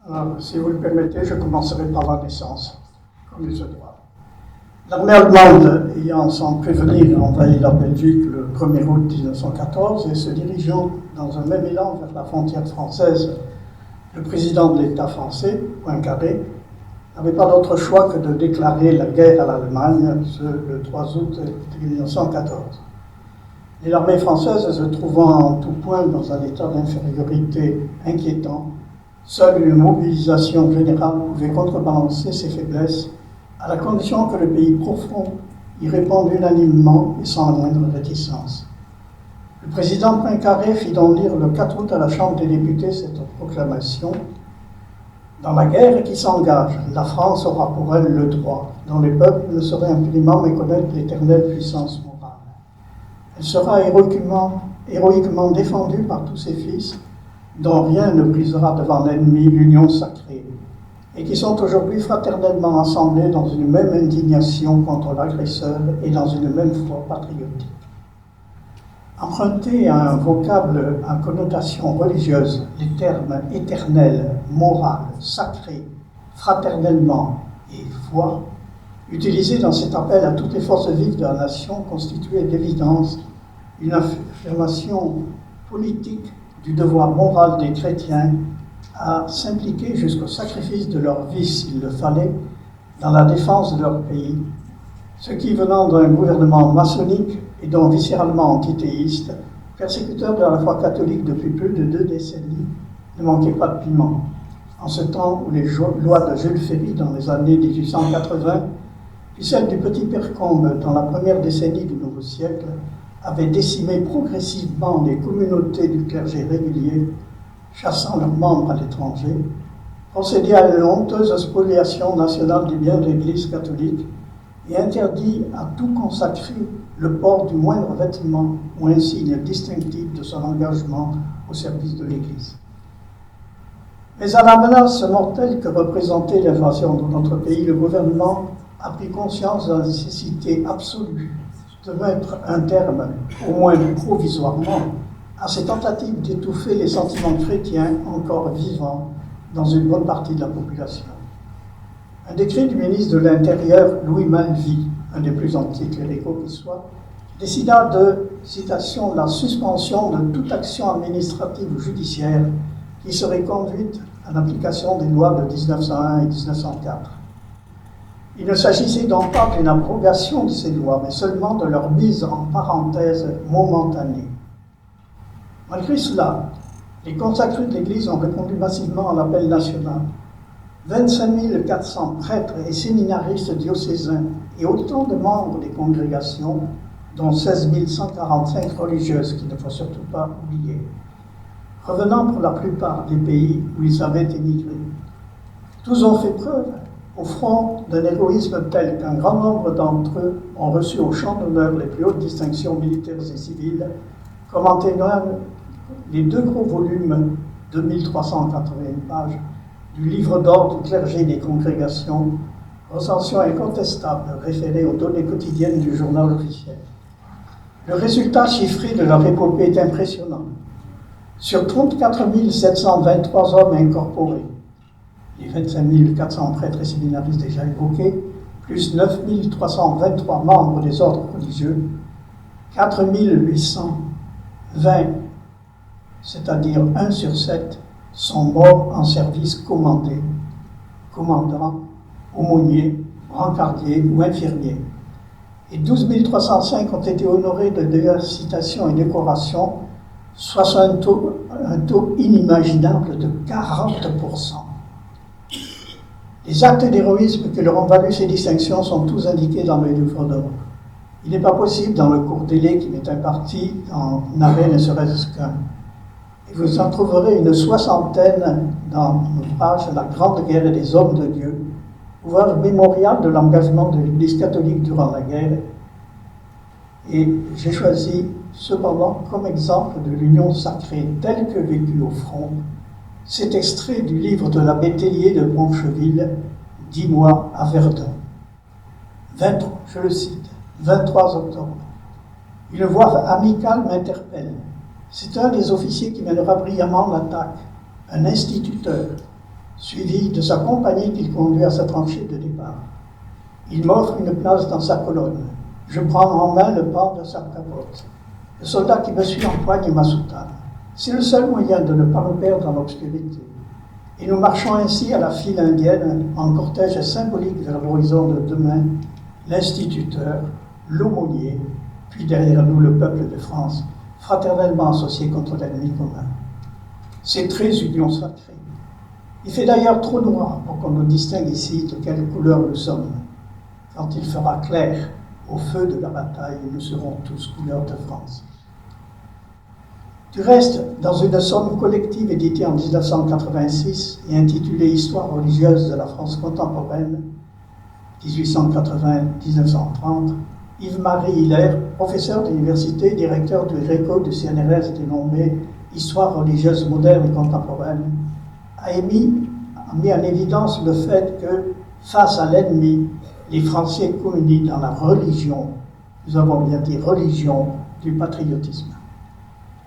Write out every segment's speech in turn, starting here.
Alors, si vous le permettez, je commencerai par la naissance, comme il se doit. L'armée allemande, ayant sans prévenir envahi la Belgique le 1er août 1914 et se dirigeant dans un même élan vers la frontière française, le président de l'État français, Poincaré, n'avait pas d'autre choix que de déclarer la guerre à l'Allemagne le 3 août 1914. Et l'armée française, se trouvant en tout point dans un état d'infériorité inquiétant, seule une mobilisation générale pouvait contrebalancer ses faiblesses, à la condition que le pays profond y réponde unanimement et sans la moindre réticence. Le président Poincaré fit donc lire le 4 août à la Chambre des députés cette proclamation. Dans la guerre qui s'engage, la France aura pour elle le droit, dont les peuples ne sauraient impunément méconnaître l'éternelle puissance morale. Elle sera héroïquement défendue par tous ses fils, dont rien ne brisera devant l'ennemi l'union sacrée, et qui sont aujourd'hui fraternellement assemblés dans une même indignation contre l'agresseur et dans une même foi patriotique. Emprunter à un vocable à connotation religieuse les termes éternel, moral, sacré, fraternellement et foi, utilisés dans cet appel à toutes les forces vives de la nation, constituait d'évidence une affirmation politique du devoir moral des chrétiens à s'impliquer jusqu'au sacrifice de leur vie, s'il le fallait, dans la défense de leur pays, ce qui, venant d'un gouvernement maçonnique et donc viscéralement antithéiste, persécuteur de la foi catholique depuis plus de 2 décennies, ne manquait pas de piment. En ce temps où les lois de Jules Ferry dans les années 1880, puis celles du Petit Père-Combe dans la première décennie du nouveau siècle, avaient décimé progressivement les communautés du clergé régulier, chassant leurs membres à l'étranger, procédé à une honteuse spoliation nationale des biens de l'Église catholique et interdit à tout consacré le port du moindre vêtement ou insigne distinctif de son engagement au service de l'Église. Mais à la menace mortelle que représentait l'invasion de notre pays, le gouvernement a pris conscience de la nécessité absolue de mettre un terme, au moins provisoirement, à ces tentatives d'étouffer les sentiments chrétiens encore vivants dans une bonne partie de la population. Un décret du ministre de l'Intérieur, Louis Malvy, un des plus anticléricaux qui soit, décida de, citation, la suspension de toute action administrative ou judiciaire qui serait conduite à l'application des lois de 1901 et 1904. Il ne s'agissait donc pas d'une abrogation de ces lois, mais seulement de leur mise en parenthèse momentanée. Malgré cela, les consacrés de l'Église ont répondu massivement à l'appel national. 25 400 prêtres et séminaristes diocésains et autant de membres des congrégations, dont 16 145 religieuses, qu'il ne faut surtout pas oublier, revenant pour la plupart des pays où ils avaient émigré. Tous ont fait preuve, au front, d'un héroïsme tel qu'un grand nombre d'entre eux ont reçu au champ d'honneur les plus hautes distinctions militaires et civiles, comme en témoignent les 2 gros volumes de 1381 pages du livre d'or du clergé des congrégations, recension incontestable référée aux données quotidiennes du journal officiel. Le résultat chiffré de leur épopée est impressionnant. Sur 34 723 hommes incorporés, les 25 400 prêtres et séminaristes déjà évoqués, plus 9 323 membres des ordres religieux, 4 820, c'est-à-dire 1 sur 7, sont morts en service commandé, commandant, aumônier, brancardier ou infirmier. Et 12 305 ont été honorés de diverses citations et décorations, soit un taux inimaginable de 40%. Les actes d'héroïsme qui leur ont valu ces distinctions sont tous indiqués dans le livre d'or. Il n'est pas possible, dans le court délai qui m'est imparti, d'en narrer ne serait-ce qu'un. Et vous en trouverez une 60aine dans l'ouvrage La Grande Guerre des Hommes de Dieu, ouvrage mémorial de l'engagement de l'Église catholique durant la guerre. Et j'ai choisi cependant comme exemple de l'union sacrée telle que vécue au front cet extrait du livre de l'abbé Tellier de Broncheville, 10 mois à Verdun. Je le cite, 23 octobre. Une voix amicale m'interpelle. C'est un des officiers qui mènera brillamment l'attaque, un instituteur. suivi de sa compagnie qu'il conduit à sa tranchée de départ. Il m'offre une place dans sa colonne. Je prends en main le port de sa capote. Le soldat qui me suit empoigne ma soutane. C'est le seul moyen de ne pas me perdre dans l'obscurité. Et nous marchons ainsi à la file indienne, en cortège symbolique vers l'horizon de demain, l'instituteur, l'aumônier, puis derrière nous le peuple de France, fraternellement associé contre l'ennemi commun. C'est très union sacrée. Il fait d'ailleurs trop noir pour qu'on nous distingue ici de quelle couleur nous sommes. Quand il fera clair, au feu de la bataille, nous serons tous couleur de France. Du reste, dans une somme collective éditée en 1986 et intitulée Histoire religieuse de la France contemporaine, 1880-1930, Yves-Marie Hilaire, professeur d'université, directeur du RECO du CNRS dénommé Histoire religieuse moderne et contemporaine, a mis en évidence le fait que, face à l'ennemi, les Français communient dans la religion, nous avons bien dit religion, du patriotisme.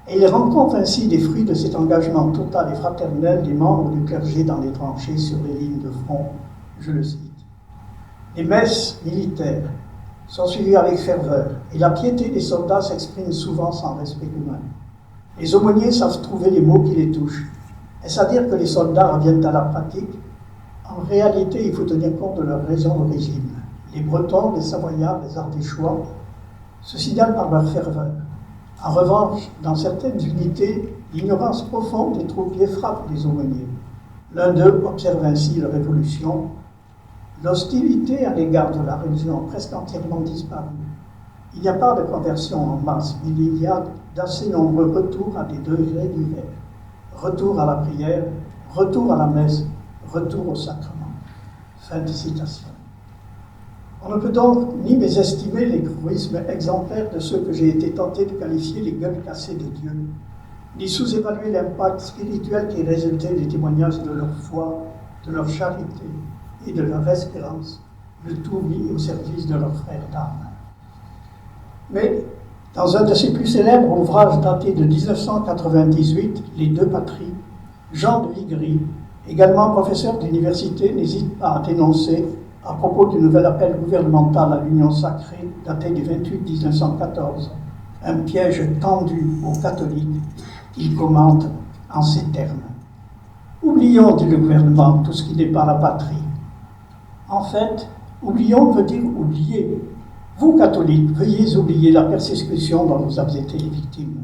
Et il rencontre ainsi les fruits de cet engagement total et fraternel des membres du clergé dans les tranchées sur les lignes de front, je le cite. Les messes militaires sont suivies avec ferveur, et la piété des soldats s'exprime souvent sans respect humain. Les aumôniers savent trouver les mots qui les touchent. Est-ce à dire que les soldats reviennent à la pratique? En réalité, il faut tenir compte de leur région d'origine. Les Bretons, les Savoyards, les Ardéchois se signalent par leur ferveur. En revanche, dans certaines unités, l'ignorance profonde des troubliers frappe les aumôniers. L'un d'eux observe ainsi la révolution. L'hostilité à l'égard de la religion a presque entièrement disparu. Il n'y a pas de conversion en masse, mais il y a d'assez nombreux retours à des degrés divers. Retour à la prière, retour à la messe, retour au sacrement. Fin de citation. On ne peut donc ni mésestimer l'égoïsme exemplaire de ceux que j'ai été tenté de qualifier les gueules cassées de Dieu, ni sous-évaluer l'impact spirituel qui résultait des témoignages de leur foi, de leur charité et de leur espérance, le tout mis au service de leurs frères d'armes. Mais, dans un de ses plus célèbres ouvrages datés de 1998, Les deux patries, Jean de Vigry, également professeur d'université, n'hésite pas à dénoncer, à propos du nouvel appel gouvernemental à l'union sacrée daté du 28-1914, un piège tendu aux catholiques qu'il commente en ces termes. Oublions, dit le gouvernement, tout ce qui n'est pas la patrie. En fait, oublions veut dire oublier. Vous, catholiques, veuillez oublier la persécution dont vous avez été les victimes.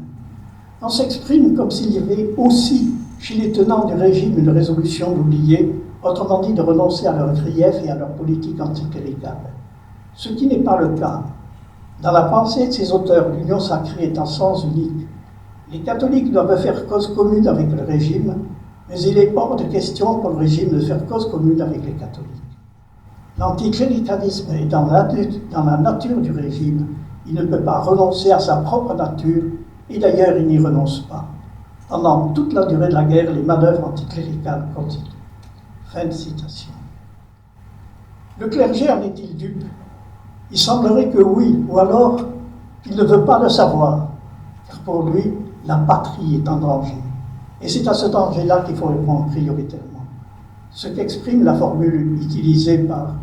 On s'exprime comme s'il y avait aussi, chez les tenants du régime, une résolution d'oublier, autrement dit de renoncer à leurs griefs et à leur politique anticléricale. Ce qui n'est pas le cas. Dans la pensée de ces auteurs, l'union sacrée est en sens unique. Les catholiques doivent faire cause commune avec le régime, mais il est hors de question pour le régime de faire cause commune avec les catholiques. L'anticléricalisme est dans la nature du régime. Il ne peut pas renoncer à sa propre nature, et d'ailleurs il n'y renonce pas. Pendant toute la durée de la guerre, les manœuvres anticléricales continuent. Fin de citation. Le clergé en est-il dupe? Il semblerait que oui, ou alors qu'il ne veut pas le savoir, car pour lui, la patrie est en danger. Et c'est à ce danger-là qu'il faut répondre prioritairement. Ce qu'exprime la formule utilisée par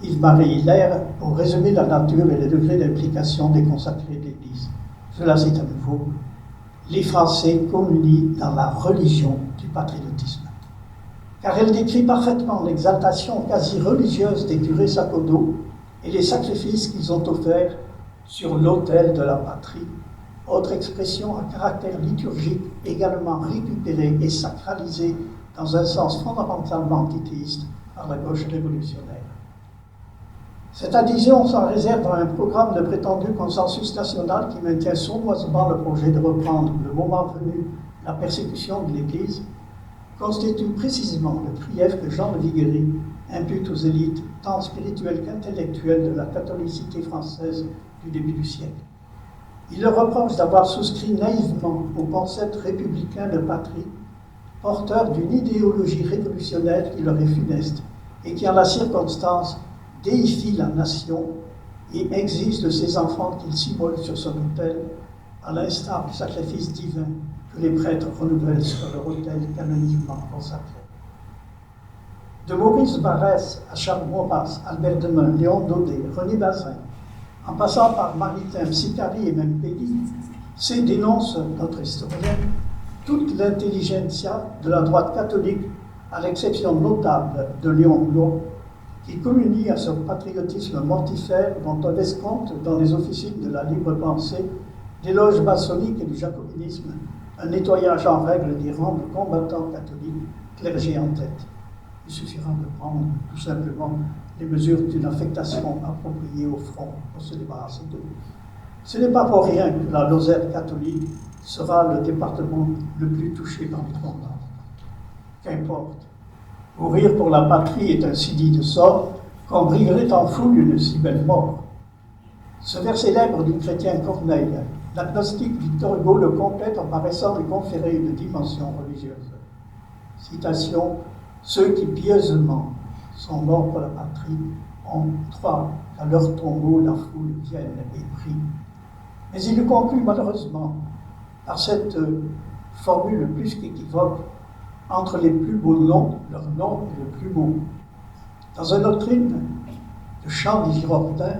Yves-Marie Hilaire pour résumer la nature et les degrés d'implication des consacrés de l'Église. Je la cite à nouveau. Les Français communient dans la religion du patriotisme. Car elle décrit parfaitement l'exaltation quasi religieuse des curés Sacodo et les sacrifices qu'ils ont offerts sur l'autel de la patrie, autre expression à caractère liturgique également récupérée et sacralisée dans un sens fondamentalement antithéiste par la gauche révolutionnaire. Cette adhésion sans réserve à un programme de prétendu consensus national qui maintient sournoisement le projet de reprendre, le moment venu, la persécution de l'Église, constitue précisément le grief que Jean de Vigry impute aux élites tant spirituelles qu'intellectuelles de la catholicité française du début du siècle. Il leur reproche d'avoir souscrit naïvement au concept républicain de patrie, porteur d'une idéologie révolutionnaire qui leur est funeste et qui, en la circonstance, déifie la nation et exige de ses enfants qu'ils s'immolent sur son autel, à l'instar du sacrifice divin que les prêtres renouvellent sur leur autel canoniquement consacré. De Maurice Barrès à Charles Maurras, Albert Demain, Léon Daudet, René Bazin, en passant par Maritain, Sicari et même Pédy, c'est, dénonce notre historien, toute l'intelligentsia de la droite catholique, à l'exception notable de Léon Blum, qui communie à ce patriotisme mortifère dont on laisse compte dans les officines de la libre pensée, des loges maçonniques et du jacobinisme, un nettoyage en règle des rangs de combattants catholiques, clergés en tête. Il suffira de prendre tout simplement les mesures d'une affectation appropriée au front pour se débarrasser d'eux. Ce n'est pas pour rien que la Lozère catholique sera le département le plus touché par les combats. Qu'importe. Mourir pour la patrie est un si dit de sort qu'on brillerait en foule une si belle mort. Ce vers célèbre du chrétien Corneille, l'agnostique Victor Hugo le complète en paraissant lui conférer une dimension religieuse. Citation: ceux qui pieusement sont morts pour la patrie ont droit qu'à leur tombeau la foule vienne et prie. Mais il le conclut malheureusement par cette formule plus qu'équivoque: entre les plus beaux noms, leur nom est le plus beau. Dans une doctrine de chant des Girondins,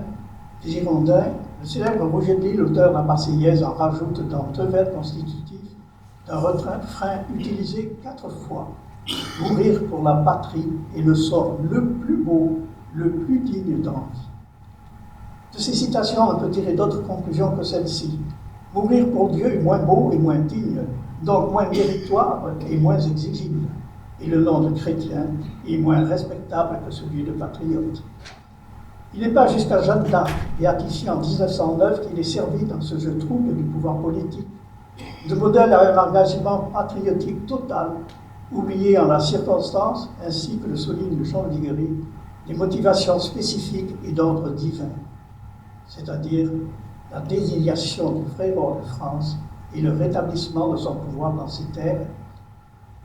le célèbre Roger de Lille, l'auteur de la Marseillaise, en rajoute dans deux vers constitutifs d'un refrain utilisé 4 fois. Mourir pour la patrie est le sort le plus beau, le plus digne d'envie. De ces citations, on peut tirer d'autres conclusions que celle-ci. Mourir pour Dieu est moins beau et moins digne, donc moins méritoire et moins exigible. Et le nom de chrétien est moins respectable que celui de patriote. Il n'est pas jusqu'à Jeanne d'Arc, béatifiée en 1909, qu'il est servi dans ce jeu trouble du pouvoir politique de modèle à un engagement patriotique total, oublié en la circonstance, ainsi que le souligne le Jean Viguerie, des motivations spécifiques et d'ordre divin, c'est-à-dire la désignation du vrai roi de France et le rétablissement de son pouvoir dans ses terres,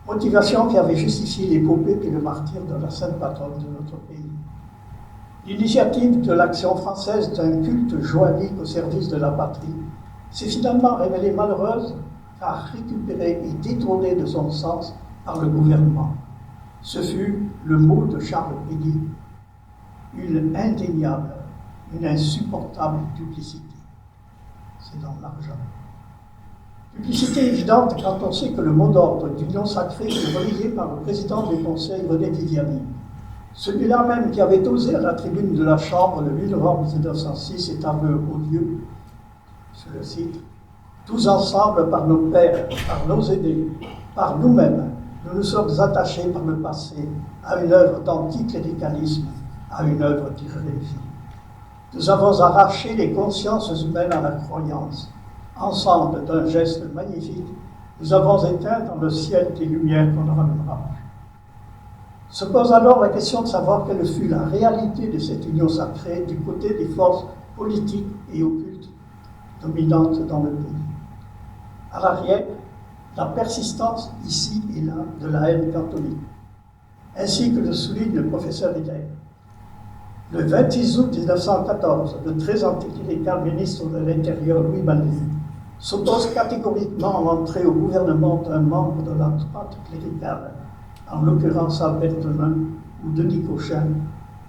motivation qui avait justifié l'épopée et le martyre de la sainte patronne de notre pays. L'initiative de l'action française d'un culte joannique au service de la patrie s'est finalement révélée malheureuse car récupérée et détournée de son sens par le gouvernement. Ce fut le mot de Charles Péguy, une indéniable, une insupportable duplicité. C'est dans l'argent. Duplicité évidente quand on sait que le mot d'ordre d'union sacrée est relayé par le président du Conseil, René Viviani. Celui-là même qui avait osé à la tribune de la Chambre le 8 novembre 1906 cet aveu odieux, je le cite: tous ensemble, par nos pères, par nos aînés, par nous-mêmes, nous nous sommes attachés par le passé à une œuvre d'anticléricalisme, à une œuvre d'hérésie. Nous avons arraché les consciences humaines à la croyance. Ensemble, d'un geste magnifique, nous avons éteint dans le ciel des lumières qu'on ne ramènera plus. Se pose alors la question de savoir quelle fut la réalité de cette union sacrée du côté des forces politiques et occultes dominantes dans le pays. À l'arrière, la persistance ici et là de la haine catholique, ainsi que le souligne le professeur Hiller. Le 26 août 1914, le très anticlérical ministre de l'Intérieur, Louis Malvy, s'oppose catégoriquement à l'entrée au gouvernement d'un membre de la droite cléricale, en l'occurrence Albert Demain ou Denis Cochin,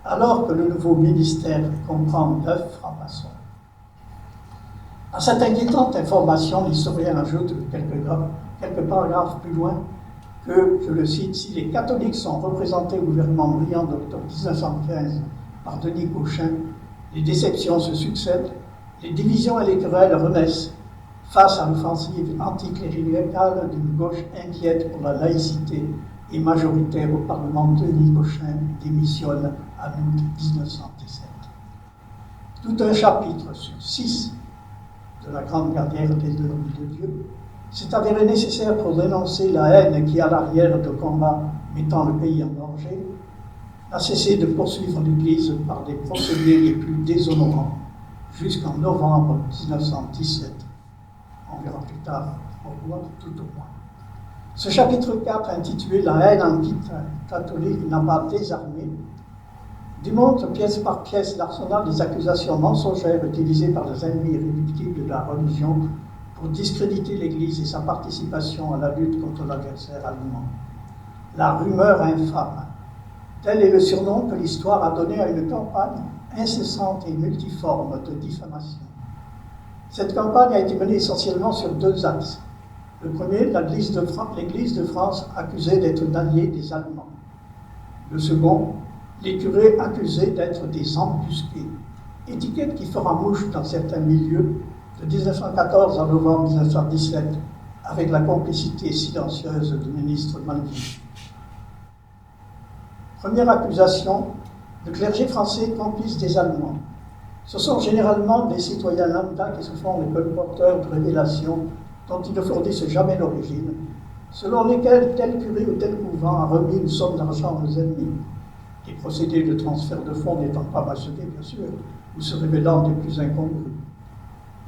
alors que le nouveau ministère comprend 9 francs-maçons. À cette inquiétante information, l'historien ajoute quelques paragraphes plus loin que, je le cite, si les catholiques sont représentés au gouvernement brillant d'octobre 1915 par Denis Cochin, les déceptions se succèdent, les divisions et les querelles renaissent face à l'offensive anticléricale d'une gauche inquiète pour la laïcité et majoritaire au Parlement. Denis Cochin démissionne en août 1917. Tout un chapitre sur 6 de la grande carrière des ennemis de Dieu s'est avéré nécessaire pour dénoncer la haine qui, à l'arrière de combats mettant le pays en danger, a cessé de poursuivre l'Église par des procédés les plus déshonorants jusqu'en novembre 1917. On verra plus tard pourquoi, tout au moins. Ce chapitre 4, intitulé « La haine anti-catholique n'a pas désarmé », démontre pièce par pièce l'arsenal des accusations mensongères utilisées par les ennemis irréductibles de la religion pour discréditer l'Église et sa participation à la lutte contre l'adversaire allemand. La rumeur infâme, Tel est le surnom que l'histoire a donné à une campagne incessante et multiforme de diffamation. Cette campagne a été menée essentiellement sur deux axes. Le premier, l'Église de France accusée d'être une alliée des Allemands. Le second, les curés accusés d'être des embusqués, étiquette qui fera mouche dans certains milieux de 1914 à novembre 1917, avec la complicité silencieuse du ministre Malvy. Première accusation, le clergé français complice des Allemands. Ce sont généralement des citoyens lambda qui se font les colporteurs de révélations dont ils ne fournissent jamais l'origine, selon lesquelles tel curé ou tel couvent a remis une somme d'argent aux ennemis. Les procédés de transfert de fonds n'étant pas mentionnés, bien sûr, ou se révélant des plus incongrus.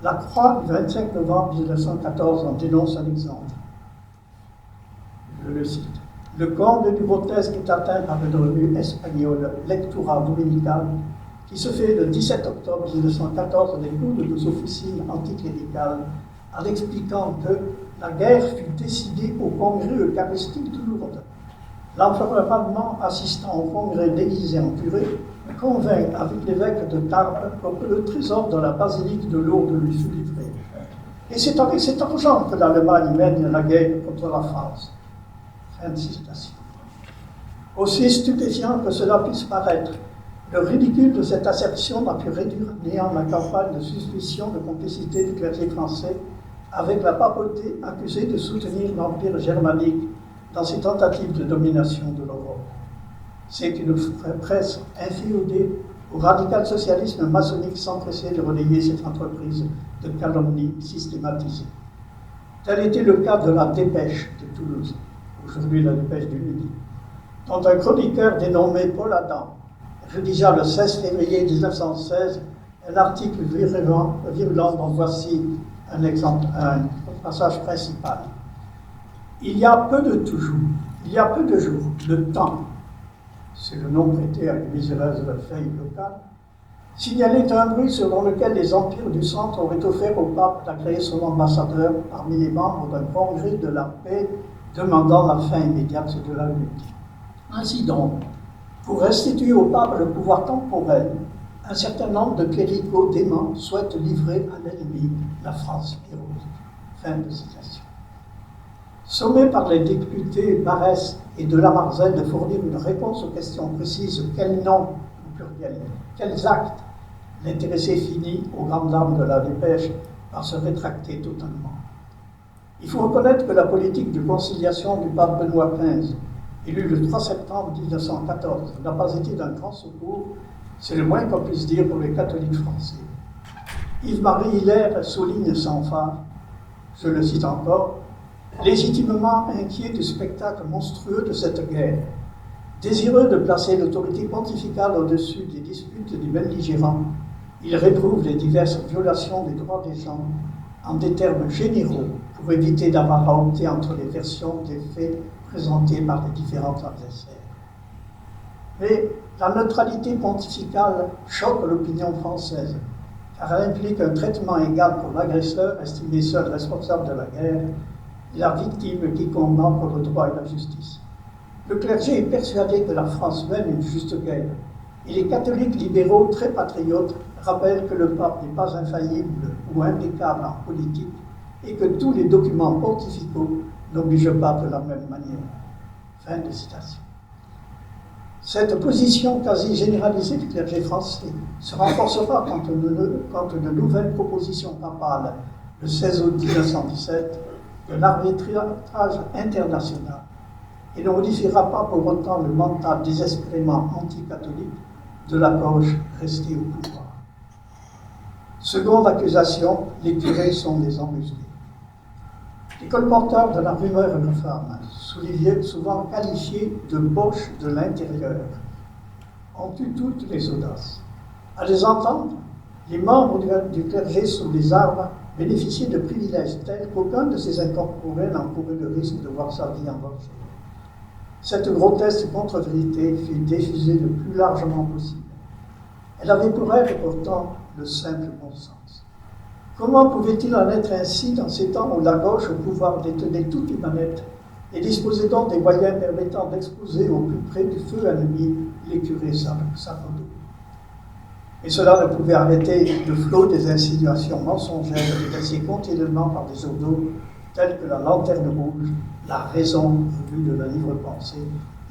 La Croix, du 25 novembre 1914, en dénonce un exemple. Je le cite. Le comble du grotesque est atteint par une revue espagnole, Lectura Dominicale, qui se fait le 17 octobre 1914 avec nous de nos officines anticléricales, en expliquant que la guerre fut décidée au congrès eucharistique de Lourdes. L'empereur allemand, assistant au congrès déguisé en curé, convainc avec l'évêque de Tarbes que le trésor de la basilique de Lourdes lui fut livré. Et c'est avec cet argent que l'Allemagne mène la guerre contre la France. Fin de citation. Aussi stupéfiant que cela puisse paraître, le ridicule de cette assertion n'a pu réduire à néant la campagne de suspicion de complicité du clergé français avec la papauté accusée de soutenir l'Empire germanique dans ses tentatives de domination de l'Europe. C'est une presse inféodée au radical socialisme maçonnique s'empressait de relayer cette entreprise de calomnie systématisée. Tel était le cas de la Dépêche de Toulouse, aujourd'hui la Dépêche du Midi, dont un chroniqueur dénommé Paul Adam rédigea le 16 février 1916 un article virulent dont voici un exemple, un passage principal. Il y a peu de jours, le temps, c'est le nom prêté à une miséreuse feuille locale, signalait un bruit selon lequel les empires du centre auraient offert au pape d'agréer son ambassadeur parmi les membres d'un congrès de la paix demandant la fin immédiate de la lutte. Ainsi donc, pour restituer au pape le pouvoir temporel, un certain nombre de cléricaux déments souhaitent livrer à l'ennemi la France héroïque. Fin de citation. Sommé par les députés Barès et de Lamarzel de fournir une réponse aux questions précises, quels noms, au pluriel, quels actes, l'intéressé finit, aux grandes dames de la Dépêche, par se rétracter totalement. Il faut reconnaître que la politique de conciliation du pape Benoît XV, élu le 3 septembre 1914, n'a pas été d'un grand secours, c'est le moins qu'on puisse dire pour les catholiques français. Yves-Marie Hilaire souligne sans phare, je le cite encore, légitimement inquiet du spectacle monstrueux de cette guerre, désireux de placer l'autorité pontificale au-dessus des disputes des belligérants, il réprouve les diverses violations des droits des gens en des termes généraux pour éviter d'avoir à opter entre les versions des faits présentés par les différents adversaires. Mais la neutralité pontificale choque l'opinion française, car elle implique un traitement égal pour l'agresseur, estimé seul responsable de la guerre, et la victime qui combat pour le droit et la justice. Le clergé est persuadé que la France mène une juste guerre, et les catholiques libéraux très patriotes rappellent que le pape n'est pas infaillible ou impeccable en politique, et que tous les documents pontificaux n'obligent pas de la même manière. Fin de citation. Cette position quasi généralisée du clergé français se renforcera quand une nouvelle proposition papale, le 16 août 1917, de l'arbitrage international, et ne modifiera pas pour autant le mental désespérément anticatholique de la gauche restée au pouvoir. Seconde accusation, les curés sont des embusqués. Les colporteurs de la rumeur infâme, souvent qualifiés de boches de l'intérieur, ont eu toutes les audaces. À les entendre, les membres du clergé sous les armes bénéficiaient de privilèges tels qu'aucun de ces incorporés n'encourait le risque de voir sa vie en danger. Cette grotesque contre-vérité fut diffusée le plus largement possible. Elle avait pour elle pourtant le simple bon sens. Comment pouvait-il en être ainsi dans ces temps où la gauche, au pouvoir, détenait toutes les manettes et disposait donc des moyens permettant d'exposer au plus près du feu ennemi les curés sacerdotaux. Et cela ne pouvait arrêter le flot des insinuations mensongères déversées continuellement par des journaux tels que la Lanterne Rouge, la Raison, revue de la Libre Pensée,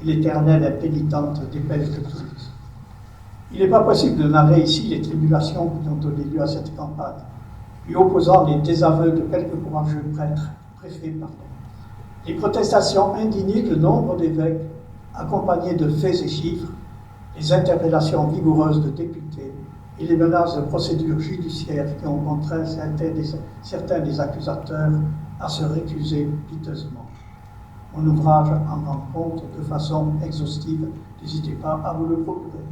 et l'Éternelle impénitente dépêche de Toulouse. Il n'est pas possible de narrer ici les tribulations qui ont donné lieu à cette campagne, lui opposant les désaveux de quelques courageux préfets. Les protestations indignées de nombre d'évêques, accompagnées de faits et chiffres, les interpellations vigoureuses de députés et les menaces de procédures judiciaires qui ont contraint certains des accusateurs à se récuser piteusement. Mon ouvrage en rend compte de façon exhaustive, n'hésitez pas à vous le procurer.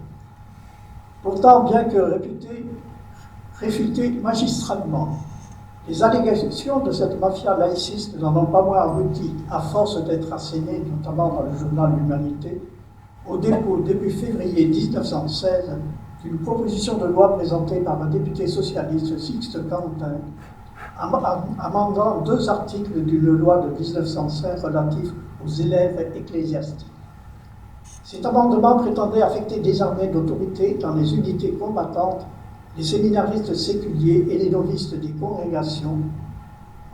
Pourtant, bien que réfutées magistralement, les allégations de cette mafia laïciste n'en ont pas moins abouti, à force d'être assénées, notamment dans le journal L'Humanité, au dépôt début février 1916 d'une proposition de loi présentée par un député socialiste, Sixte Quentin, amendant 2 articles d'une loi de 1905 relatifs aux élèves ecclésiastiques. Cet amendement prétendait affecter désormais d'autorité dans les unités combattantes les séminaristes séculiers et les novices des congrégations.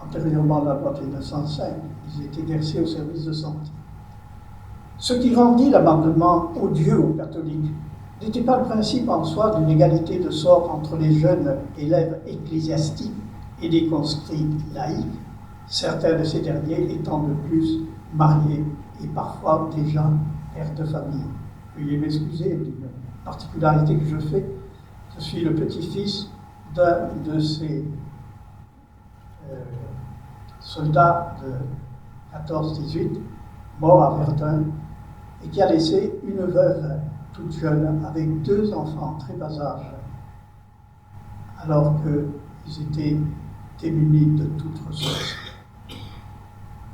Antérieurement à la loi de 1905, ils étaient versés au service de santé. Ce qui rendit l'amendement odieux aux catholiques n'était pas le principe en soi d'une égalité de sort entre les jeunes élèves ecclésiastiques et les conscrits laïcs, certains de ces derniers étant de plus mariés et parfois déjà pères de famille. Veuillez m'excuser d'une particularité que je fais. Je suis le petit-fils d'un de ces soldats de 14-18, mort à Verdun, et qui a laissé une veuve toute jeune avec 2 enfants très bas âge, alors qu'ils étaient démunis de toute ressource.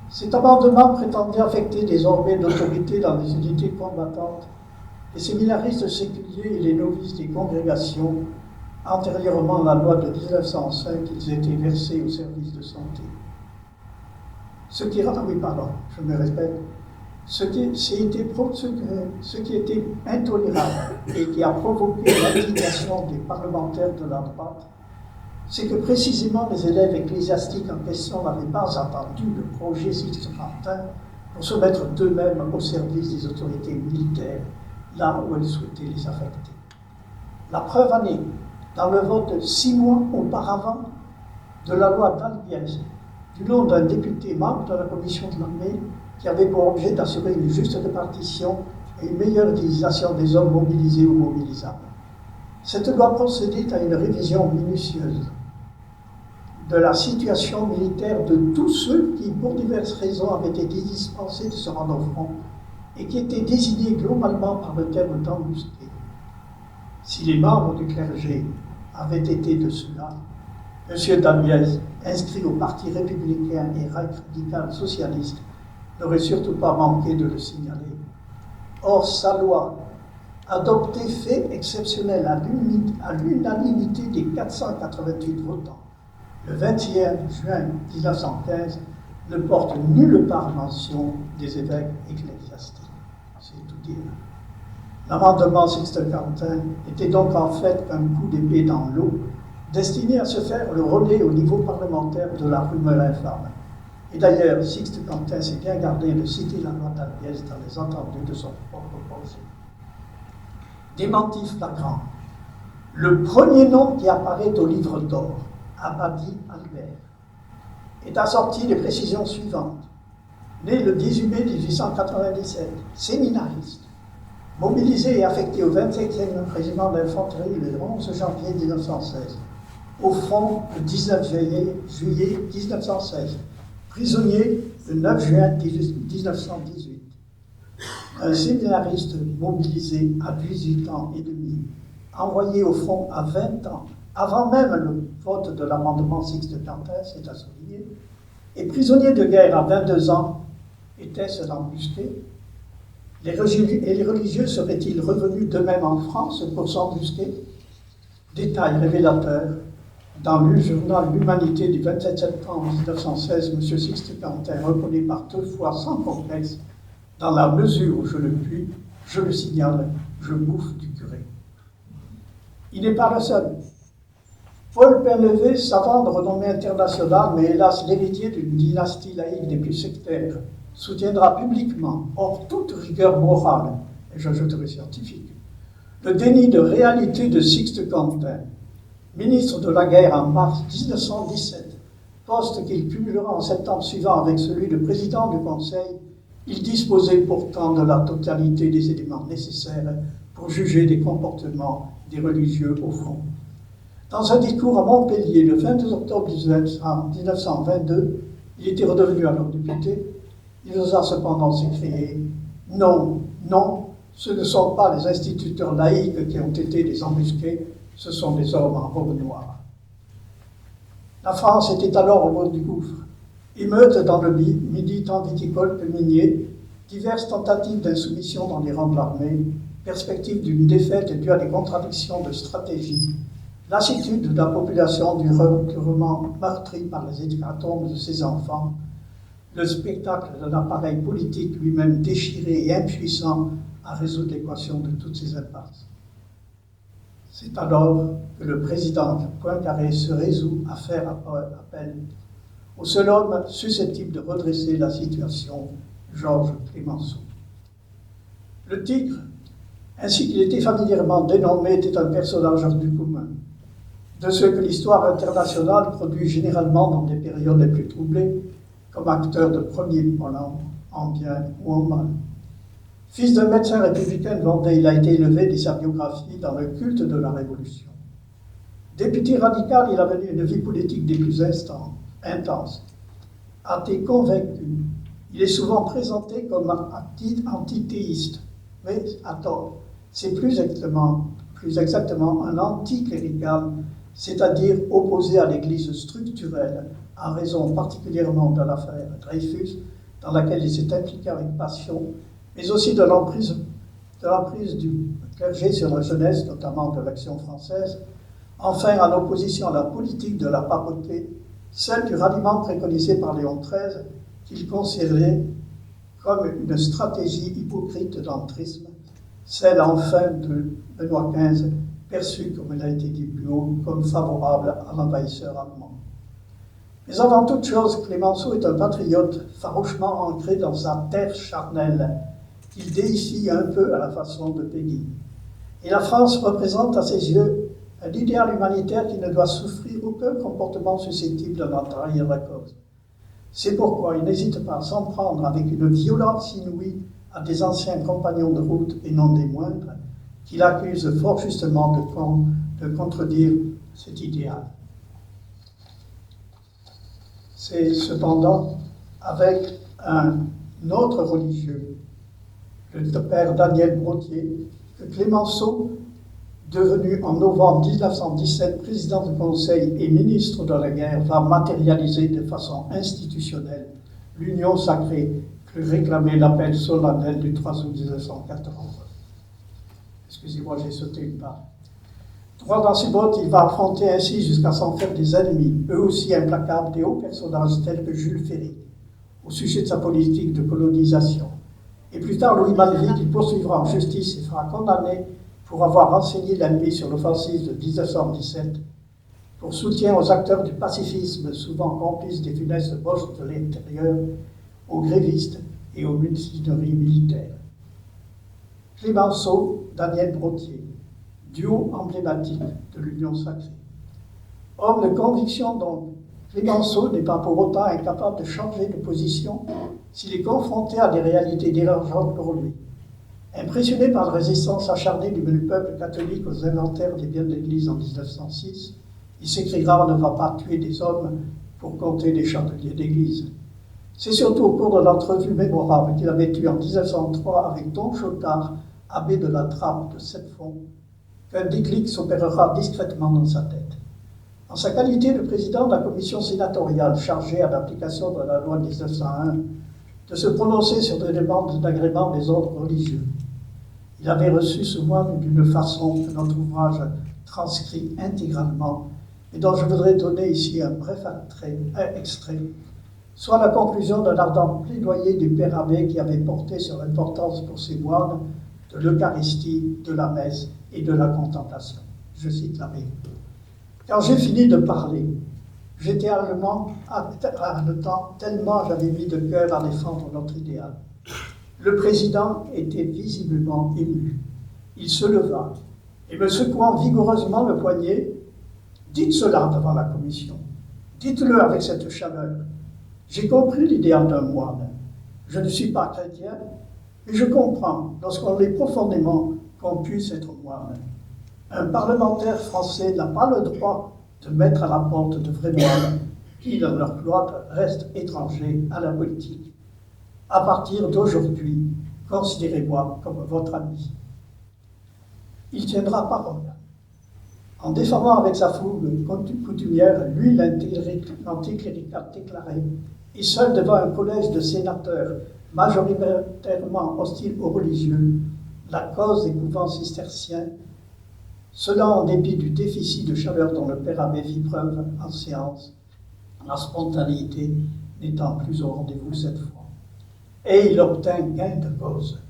Cet amendement prétendait affecter désormais l'autorité dans les unités combattantes les séminaristes séculiers et les novices des congrégations. Antérieurement à la loi de 1905, ils étaient versés au service de santé. Ce qui était intolérable et qui a provoqué l'indignation des parlementaires de la droite, c'est que précisément les élèves ecclésiastiques en question n'avaient pas attendu le projet Sixte Quentin pour se mettre d'eux-mêmes au service des autorités militaires, là où elles souhaitaient les affecter. La preuve en est, dans le vote 6 mois auparavant de la loi d'Albiez, du nom d'un député membre de la commission de l'armée, qui avait pour objet d'assurer une juste répartition et une meilleure utilisation des hommes mobilisés ou mobilisables. Cette loi procédait à une révision minutieuse de la situation militaire de tous ceux qui, pour diverses raisons, avaient été dispensés de se rendre au front et qui étaient désignés globalement par le terme d'embusqués. Si les membres du clergé avaient été de ceux-là, M. Dalbiez, inscrit au Parti républicain et radical socialiste, n'aurait surtout pas manqué de le signaler. Or, sa loi, adoptée fait exceptionnel à l'unanimité des 488 votants, le 21 juin 1915, ne porte nulle part mention des évêques ecclésiastiques. C'est tout dire. L'amendement Sixte Quentin était donc en fait un coup d'épée dans l'eau, destiné à se faire le relais au niveau parlementaire de la rumeur infâme. Et d'ailleurs, Sixte Quentin s'est bien gardé de citer la loi d'Albiez dans les entendus de son propre projet. Démenti flagrant. Le premier nom qui apparaît au livre d'or, Abadi Albert, est assorti des précisions suivantes. Né le 18 mai 1897, séminariste, mobilisé et affecté au 27e régiment d'infanterie le 11 janvier 1916, au front le 19 juillet 1916, prisonnier le 9 juin 1918. Un séminariste mobilisé à 18 ans et demi, envoyé au front à 20 ans, avant même le vote de l'amendement Sixte Quentin, c'est à souligner, et prisonnier de guerre à 22 ans, était-ce embusqué? Et les religieux seraient-ils revenus d'eux-mêmes en France pour s'embusquer? Détail révélateur Dans le journal L'Humanité du 27 septembre 1916, M. Sixte Quentin reconnaît par deux fois sans complexe, dans la mesure où je le puis, je le signale, je bouffe du curé. Il n'est pas le seul. Paul Penlevé, savant de renommée internationale, mais hélas l'héritier d'une dynastie laïque des plus sectaires, soutiendra publiquement, hors toute rigueur morale, et j'ajouterai scientifique, le déni de réalité de Sixte Quentin, ministre de la guerre en mars 1917, poste qu'il cumulera en septembre suivant avec celui de président du Conseil. Il disposait pourtant de la totalité des éléments nécessaires pour juger des comportements des religieux au front. Dans un discours à Montpellier le 22 octobre 1922, il était redevenu alors député, il osa cependant s'écrier « Non, non, ce ne sont pas les instituteurs laïques qui ont été des embusqués, ce sont des hommes en robe noire. » La France était alors au bord du gouffre. Émeutes dans le Midi tant viticole que minier, diverses tentatives d'insoumission dans les rangs de l'armée, perspective d'une défaite due à des contradictions de stratégie, lassitude de la population du recurement meurtri par les hécatombes de ses enfants, le spectacle d'un appareil politique lui-même déchiré et impuissant à résoudre l'équation de toutes ces impasses. C'est alors que le président Poincaré se résout à faire appel au seul homme susceptible de redresser la situation, Georges Clemenceau. Le Tigre, ainsi qu'il était familièrement dénommé, était un personnage hors du commun, de ceux que l'histoire internationale produit généralement dans des périodes les plus troublées, comme acteur de premier plan, en bien ou en mal. Fils d'un médecin républicain de Vendée, il a été élevé dès sa biographie dans le culte de la Révolution. Député radical, il a mené une vie politique des plus intenses. Athée convaincu, il est souvent présenté comme antithéiste, mais à tort. C'est plus exactement un anticlérical, c'est-à-dire opposé à l'Église structurelle, en raison particulièrement de l'affaire Dreyfus, dans laquelle il s'est impliqué avec passion, mais aussi de l'emprise du clergé sur la jeunesse, notamment de l'Action française, enfin en opposition à la politique de la papauté, celle du ralliement préconisé par Léon XIII, qu'il considérait comme une stratégie hypocrite d'entrisme, celle enfin de Benoît XV, perçue, comme elle a été dit plus haut, comme favorable à l'envahisseur allemand. Mais avant toute chose, Clemenceau est un patriote farouchement ancré dans sa terre charnelle, qu'il déifie un peu à la façon de Péguy. Et la France représente à ses yeux un idéal humanitaire qui ne doit souffrir aucun comportement susceptible d'en trahir la cause. C'est pourquoi il n'hésite pas à s'en prendre avec une violence inouïe à des anciens compagnons de route et non des moindres, qu'il accuse fort justement de contredire cet idéal. C'est cependant avec un autre religieux, le père Daniel Brottier, que Clemenceau, devenu en novembre 1917 président du Conseil et ministre de la guerre, va matérialiser de façon institutionnelle l'union sacrée que réclamait l'appel solennel du 3 août 1914. Excusez-moi, j'ai sauté une part. Droit dans ses bottes, il va affronter ainsi jusqu'à s'en faire des ennemis, eux aussi implacables, des hauts personnages tels que Jules Ferry, au sujet de sa politique de colonisation. Et plus tard, Louis Malvy, il poursuivra en justice et sera condamné pour avoir renseigné l'ennemi sur l'offensive de 1917, pour soutien aux acteurs du pacifisme, souvent complices des funestes boches de l'intérieur, aux grévistes et aux mutineries militaires. Clemenceau, Daniel Brottier, duo emblématique de l'Union sacrée. Homme de conviction donc, Clemenceau n'est pas pour autant incapable de changer de position s'il est confronté à des réalités dérangeantes pour lui. Impressionné par la résistance acharnée du peuple catholique aux inventaires des biens de l'Église en 1906, il s'écrira « On ne va pas tuer des hommes pour compter des chandeliers d'église ». C'est surtout au cours de l'entrevue mémorable qu'il avait eue en 1903 avec Don Chotard, abbé de la Trappe de Septfonds, qu'un déclic s'opérera discrètement dans sa tête. En sa qualité de président de la commission sénatoriale chargée à l'application de la loi 1901 de se prononcer sur des demandes d'agrément des ordres religieux, il avait reçu ce moine d'une façon que notre ouvrage transcrit intégralement et dont je voudrais donner ici un bref extrait, soit la conclusion d'un ardent plaidoyer du Père Abbé qui avait porté sur l'importance pour ses moines de l'Eucharistie, de la messe et de la contemplation. Je cite l'abbé. Quand j'ai fini de parler, j'étais haletant tellement j'avais mis de cœur à défendre notre idéal. Le président était visiblement ému. Il se leva et me secouant vigoureusement le poignet, « Dites cela devant la commission. Dites-le avec cette chaleur. J'ai compris l'idéal d'un moine. Je ne suis pas chrétien, mais je comprends, lorsqu'on l'est profondément, qu'on puisse être moine. Un parlementaire français n'a pas le droit de mettre à la porte de vrais moines qui, dans leur cloître, restent étrangers à la politique. À partir d'aujourd'hui, considérez-moi comme votre ami. » Il tiendra parole. En défendant avec sa fougue coutumière, lui, l'anticlérical déclaré, et seul devant un collège de sénateurs majoritairement hostiles aux religieux, la cause des couvents cisterciens, cela en dépit du déficit de chaleur dont le Père Abbé fit preuve en séance, la spontanéité n'étant plus au rendez-vous cette fois. Et il obtint gain de cause,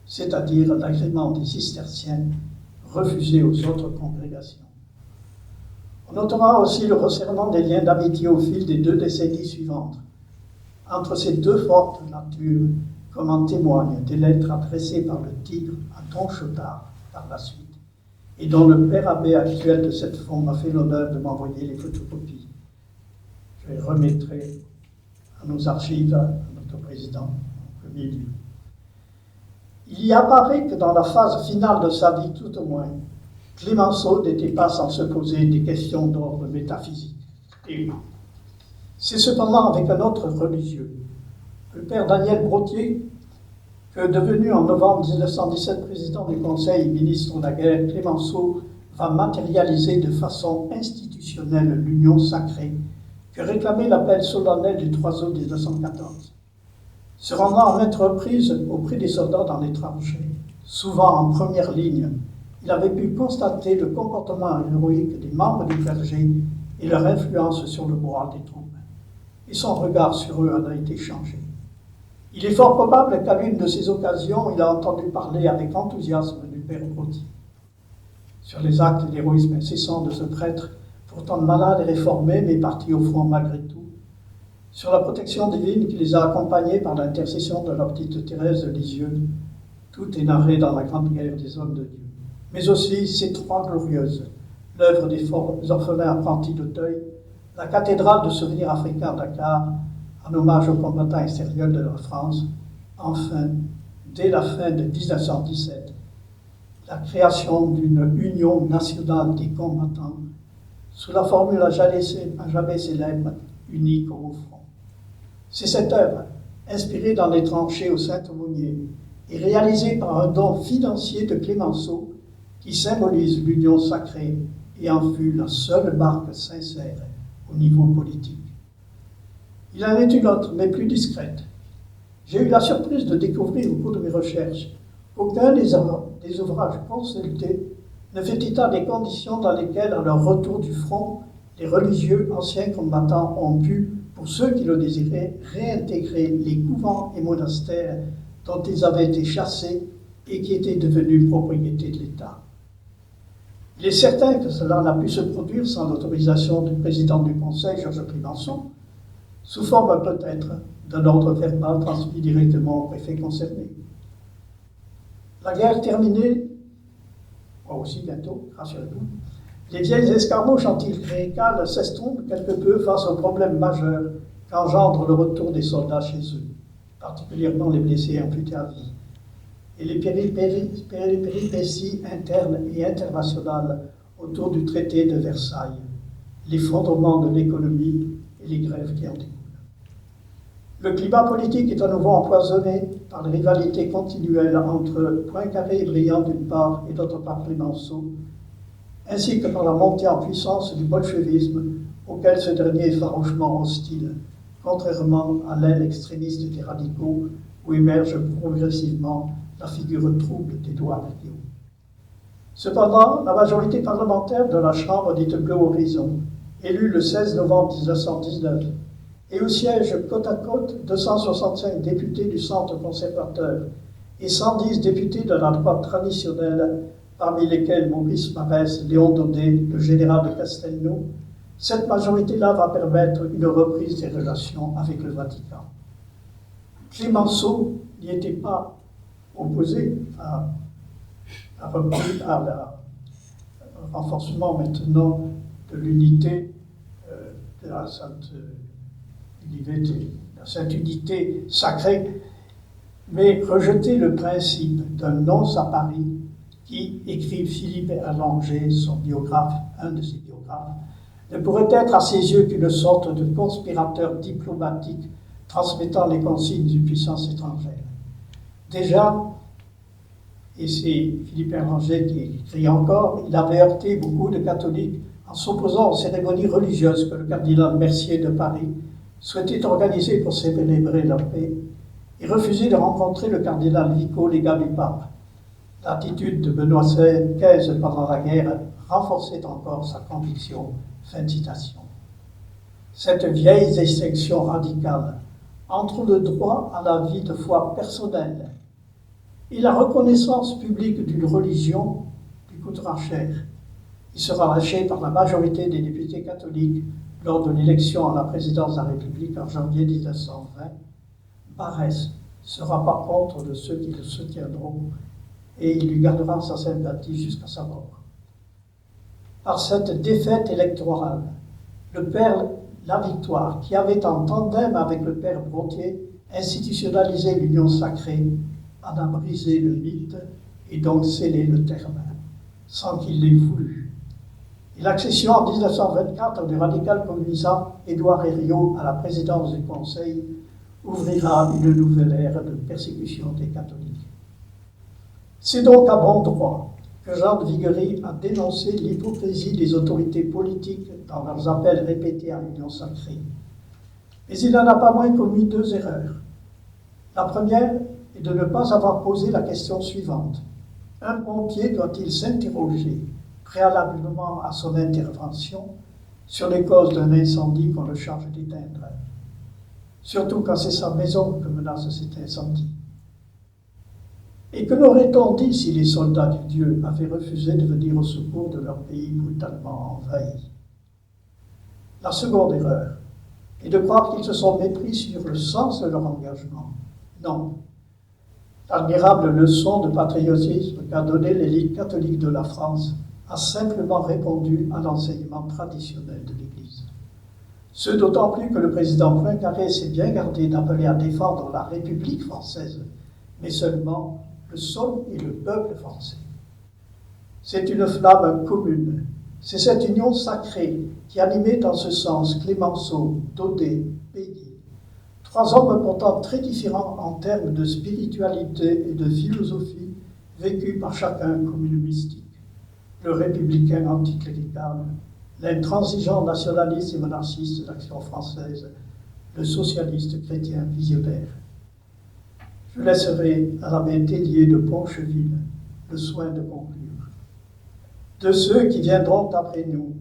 c'est-à-dire l'agrément des cisterciens refusé aux autres congrégations. On notera aussi le resserrement des liens d'amitié au fil des 2 décennies suivantes, entre ces 2 fortes natures, comme en témoignent des lettres adressées par le Tigre à Don Chotard par la suite, et dont le Père Abbé actuel de cette forme m'a fait l'honneur de m'envoyer les photocopies. Je les remettrai à nos archives, à notre président, en premier lieu. Il y apparaît que dans la phase finale de sa vie, tout au moins, Clémenceau n'était pas sans se poser des questions d'ordre métaphysique. Et c'est cependant avec un autre religieux, le père Daniel Brottier, que devenu en novembre 1917 président du Conseil et ministre de la guerre, Clémenceau va matérialiser de façon institutionnelle l'union sacrée que réclamait l'appel solennel du 3 août 1914. Se rendant à maintes reprises auprès des soldats dans les tranchées, souvent en première ligne, il avait pu constater le comportement héroïque des membres du clergé et leur influence sur le moral des troupes. Et son regard sur eux en a été changé. Il est fort probable qu'à l'une de ces occasions, il a entendu parler avec enthousiasme du père Brottier. Sur les actes d'héroïsme incessant de ce prêtre, pourtant malade et réformé, mais parti au front malgré tout, sur la protection divine qui les a accompagnés par l'intercession de leur petite Thérèse de Lisieux, tout est narré dans la grande guerre des hommes de Dieu. Mais aussi ces 3 glorieuses, l'œuvre des orphelins apprentis d'Auteuil, la cathédrale de souvenirs africains à Dakar, en hommage aux combattants extérieurs de la France, enfin, dès la fin de 1917, la création d'une union nationale des combattants, sous la formule à jamais célèbre, unique au front. C'est cette œuvre, inspirée dans les tranchées au Saint-Aumônier et réalisée par un don financier de Clémenceau, qui symbolise l'union sacrée et en fut la seule marque sincère au niveau politique. Il en est une autre, mais plus discrète. J'ai eu la surprise de découvrir au cours de mes recherches qu'aucun des ouvrages consultés ne fait état des conditions dans lesquelles, à leur retour du front, les religieux anciens combattants ont pu, pour ceux qui le désiraient, réintégrer les couvents et monastères dont ils avaient été chassés et qui étaient devenus propriété de l'État. Il est certain que cela n'a pu se produire sans l'autorisation du président du Conseil, Georges Clémenceau, sous forme peut-être d'un ordre verbal transmis directement au préfet concerné. La guerre terminée, moi aussi bientôt, rassurez-vous, les vieilles escarmouches anticléricales s'estompent quelque peu face aux problèmes majeurs qu'engendre le retour des soldats chez eux, particulièrement les blessés amputés à vie, et les péripéties internes et internationales autour du traité de Versailles, l'effondrement de l'économie et les grèves qui en découlent. Le climat politique est à nouveau empoisonné par les rivalités continuelles entre Poincaré et Briand d'une part et d'autre part Clémenceau, ainsi que par la montée en puissance du bolchevisme auquel ce dernier est farouchement hostile, contrairement à l'aile extrémiste des radicaux où émerge progressivement la figure trouble d'Édouard Herriot. Cependant, la majorité parlementaire de la Chambre dite Bleu Horizon élu le 16 novembre 1919, et où siègent côte à côte 265 députés du centre conservateur et 110 députés de la droite traditionnelle, parmi lesquels Maurice Marès, Léon Daudet, le général de Castelnau, cette majorité-là va permettre une reprise des relations avec le Vatican. Clémenceau n'y était pas opposé à renforcement maintenant de l'unité de la Sainte Unité sacrée, mais rejeter le principe d'un nonce à Paris qui, écrit Philippe Erlanger, son biographe, un de ses biographes, ne pourrait être à ses yeux qu'une sorte de conspirateur diplomatique transmettant les consignes d'une puissance étrangère. Déjà, et c'est Philippe Erlanger qui écrit encore, il avait heurté beaucoup de catholiques en s'opposant aux cérémonies religieuses que le cardinal Mercier de Paris souhaitait organiser pour célébrer la paix et refusait de rencontrer le cardinal Vico, légat du pape. L'attitude de Benoît XVI pendant la guerre renforçait encore sa conviction. Fin de citation. Cette vieille distinction radicale entre le droit à la vie de foi personnelle et la reconnaissance publique d'une religion lui coûtera cher. Il sera lâché par la majorité des députés catholiques lors de l'élection à la présidence de la République en janvier 1920. Barès sera par contre de ceux qui le soutiendront et il lui gardera sa sympathie jusqu'à sa mort. Par cette défaite électorale, le père Lavictoire, qui avait en tandem avec le père Brottier institutionnalisé l'union sacrée, en a brisé le mythe et donc scellé le terme, sans qu'il l'ait voulu. Et l'accession en 1924 du radical communisant Édouard Herriot à la présidence du Conseil ouvrira une nouvelle ère de persécution des catholiques. C'est donc à bon droit que Jean de Viguerie a dénoncé l'hypocrisie des autorités politiques dans leurs appels répétés à l'union sacrée. Mais il n'en a pas moins commis deux erreurs. La première est de ne pas avoir posé la question suivante. Un pompier doit-il s'interroger préalablement à son intervention sur les causes d'un incendie qu'on le charge d'éteindre? Surtout quand c'est sa maison que menace cet incendie. Et que n'aurait-on dit si les soldats du Dieu avaient refusé de venir au secours de leur pays brutalement envahi? La seconde erreur est de croire qu'ils se sont mépris sur le sens de leur engagement. Non. L'admirable leçon de patriotisme qu'a donnée l'élite catholique de la France a simplement répondu à l'enseignement traditionnel de l'Église. Ce d'autant plus que le président Poincaré s'est bien gardé d'appeler à défendre la République française, mais seulement le sol et le peuple français. C'est une flamme commune. C'est cette union sacrée qui animait en ce sens Clémenceau, Daudet, Péguy. Trois hommes pourtant très différents en termes de spiritualité et de philosophie, vécus par chacun comme une mystique. Le républicain anticlérical, l'intransigeant nationaliste et monarchiste d'Action française, le socialiste chrétien visionnaire. Je laisserai à l'abbé Tellier de Poncheville le soin de conclure. De ceux qui viendront après nous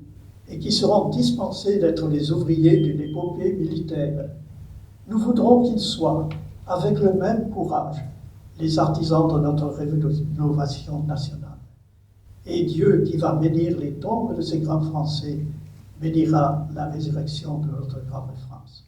et qui seront dispensés d'être les ouvriers d'une épopée militaire, nous voudrons qu'ils soient, avec le même courage, les artisans de notre rénovation nationale. Et Dieu, qui va bénir les tombes de ces grands Français, bénira la résurrection de notre grande France.